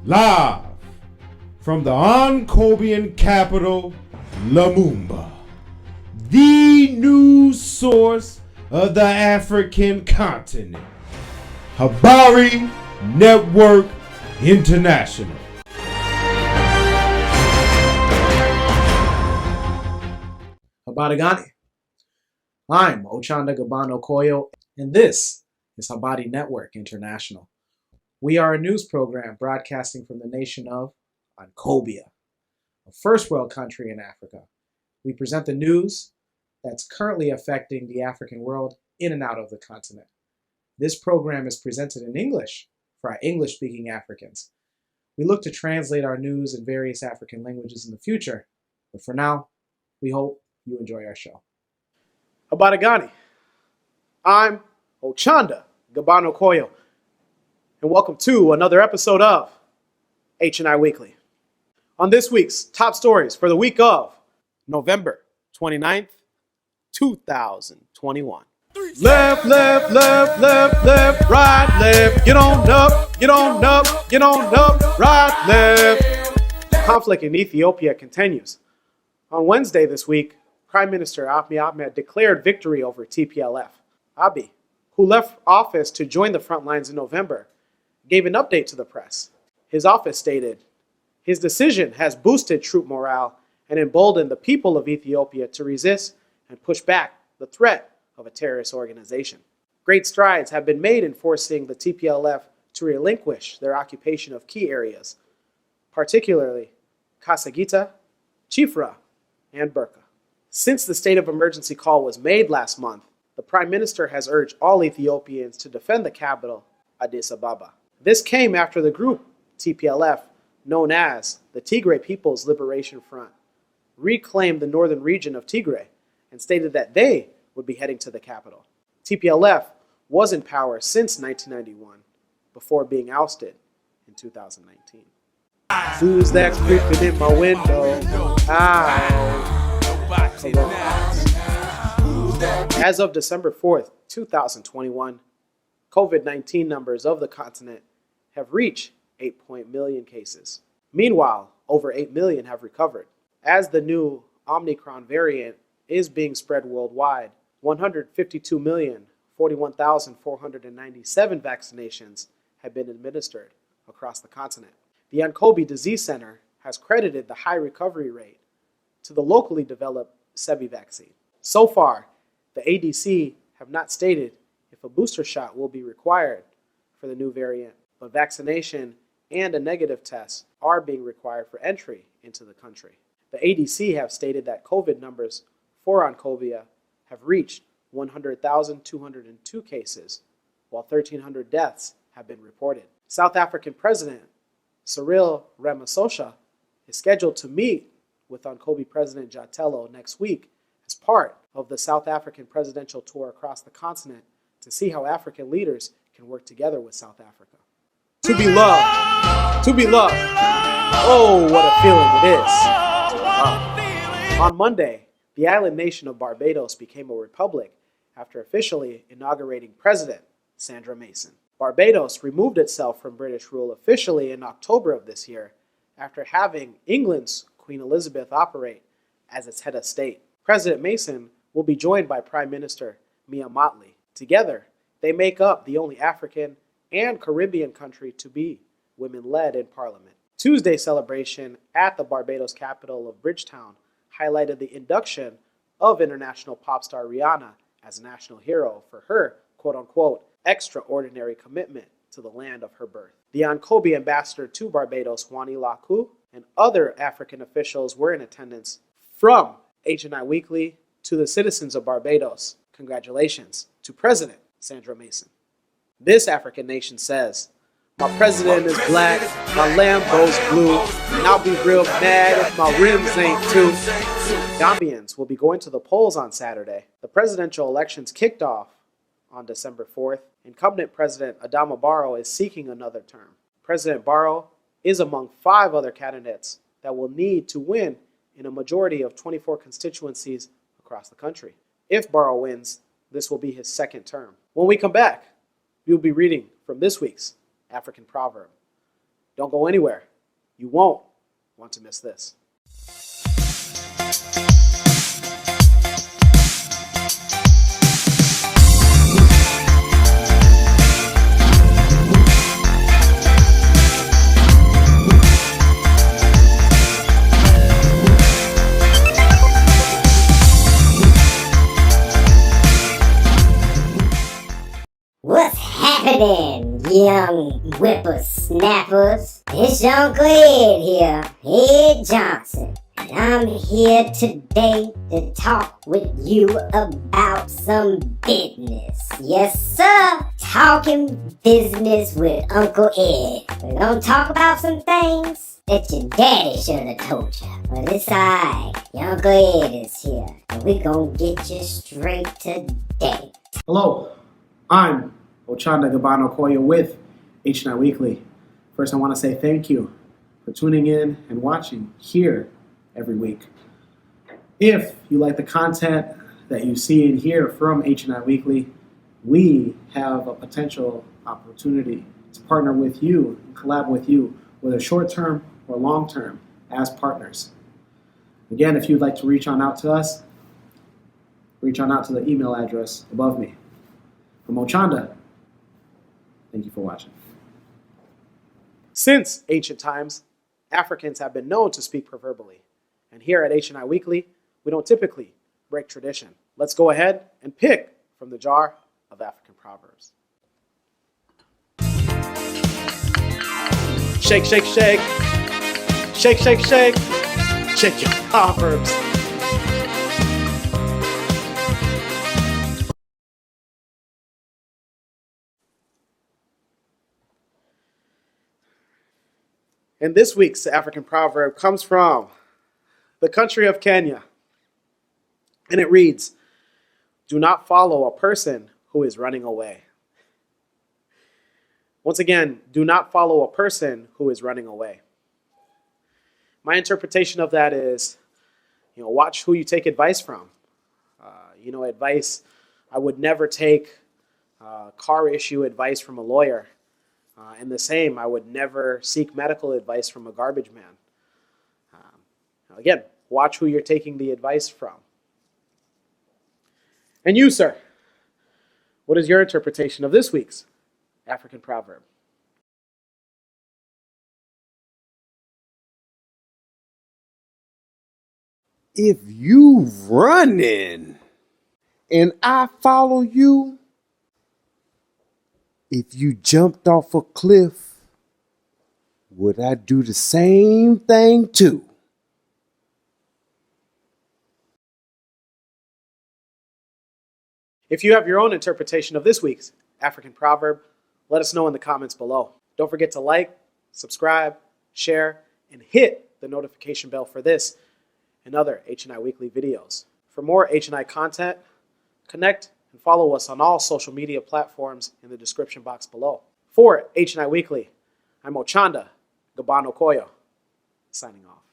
Live from the Ancobian capital, Lumumba, the news source of the African continent, Habari Network International. Habarigani. I'm Ochanda Gabano Koyo, and this is Habari Network International. We are a news program broadcasting from the nation of Ankobia, a first world country in Africa. We present the news that's currently affecting the African world in and out of the continent. This program is presented in English for our English-speaking Africans. We look to translate our news in various African languages in the future, but for now, we hope you enjoy our show. Habarigani. I'm Ochanda Gabano Koyo, and welcome to another episode of HNI Weekly. On this week's top stories for the week of November 29th, 2021. Left, left, left, left, left, right, left. Get on up, get on up, get on up, right, left. The conflict in Ethiopia continues. On Wednesday this week, Prime Minister Abiy Ahmed declared victory over TPLF. Abiy, who left office to join the front lines in November, gave an update to the press. His office stated, his decision has boosted troop morale and emboldened the people of Ethiopia to resist and push back the threat of a terrorist organization. Great strides have been made in forcing the TPLF to relinquish their occupation of key areas, particularly Kasagita, Chifra, and Burka. Since the state of emergency call was made last month, the Prime Minister has urged all Ethiopians to defend the capital, Addis Ababa. This came after the group, TPLF, known as the Tigray People's Liberation Front, reclaimed the northern region of Tigray and stated that they would be heading to the capital. TPLF was in power since 1991, before being ousted in 2019. Who's that creeping in my window? As of December 4th, 2021, COVID-19 numbers of the continent have reached 8 million cases. Meanwhile, over 8 million have recovered. As the new Omicron variant is being spread worldwide, 152,041,497 vaccinations have been administered across the continent. The Ankobi Disease Center has credited the high recovery rate to the locally developed Sebi vaccine. So far, the ADC have not stated if a booster shot will be required for the new variant, but vaccination and a negative test are being required for entry into the country. The ADC have stated that COVID numbers for Ankobia have reached 100,202 cases, while 1,300 deaths have been reported. South African President Cyril Ramaphosa is scheduled to meet with Ankobi President Jatelo next week as part of the South African presidential tour across the continent to see how African leaders can work together with South Africa. To be loved. To be loved. Oh, what a feeling it is to love. On Monday, the island nation of Barbados became a republic after officially inaugurating President Sandra Mason. Barbados removed itself from British rule officially in October of this year after having England's Queen Elizabeth operate as its head of state. President Mason will be joined by Prime Minister Mia Mottley. Together, they make up the only African and Caribbean country to be women-led in Parliament. Tuesday's celebration at the Barbados capital of Bridgetown highlighted the induction of international pop star Rihanna as a national hero for her, quote-unquote, extraordinary commitment to the land of her birth. The Ankobi ambassador to Barbados, Wani Laku, and other African officials were in attendance. From HNI Weekly to the citizens of Barbados, congratulations to President Sandra Mason. This African nation says, my president is black, my Lambo's blue, and I'll be real mad if my rims ain't too. Gambians will be going to the polls on Saturday. The presidential elections kicked off on December 4th. Incumbent President Adama Barrow is seeking another term. President Barrow is among 5 other candidates that will need to win in a majority of 24 constituencies across the country. If Barrow wins, this will be his second term. When we come back, we'll be reading from this week's African Proverb. Don't go anywhere. You won't want to miss this. What's happening, young whippersnappers? It's Uncle Ed here, Ed Johnson. And I'm here today to talk with you about some business. Yes, sir. Talking business with Uncle Ed. We're gonna talk about some things that your daddy should have told you. But it's alright. Your Uncle Ed is here. And we're gonna get you straight today. Hello, I'm Ochanda Gabano Koya with HNI Weekly. First, I want to say thank you for tuning in and watching here every week. If you like the content that you see and hear from HNI Weekly, we have a potential opportunity to partner with you and collab with you, whether short-term or long-term, as partners. Again, if you'd like to reach on out to us, reach on out to the email address above me. From Ochanda, thank you for watching. Since ancient times, Africans have been known to speak proverbially. And here at HNI Weekly, we don't typically break tradition. Let's go ahead and pick from the jar of African Proverbs. Shake, shake, shake. Shake, shake, shake. Shake your Proverbs. And this week's African proverb comes from the country of Kenya. And it reads, "Do not follow a person who is running away." Once again, do not follow a person who is running away. My interpretation of that is, watch who you take advice from. Advice, I would never take car issue advice from a lawyer. And the same, I would never seek medical advice from a garbage man. Again, watch who you're taking the advice from. And you, sir, what is your interpretation of this week's African proverb? If you running and I follow you, if you jumped off a cliff, would I do the same thing too? If you have your own interpretation of this week's African proverb, let us know in the comments below. Don't forget to like, subscribe, share, and hit the notification bell for this and other HNI Weekly videos. For more HNI content, connect and follow us on all social media platforms in the description box below. For HNI Weekly, I'm Ochanda Gabano Koyo, signing off.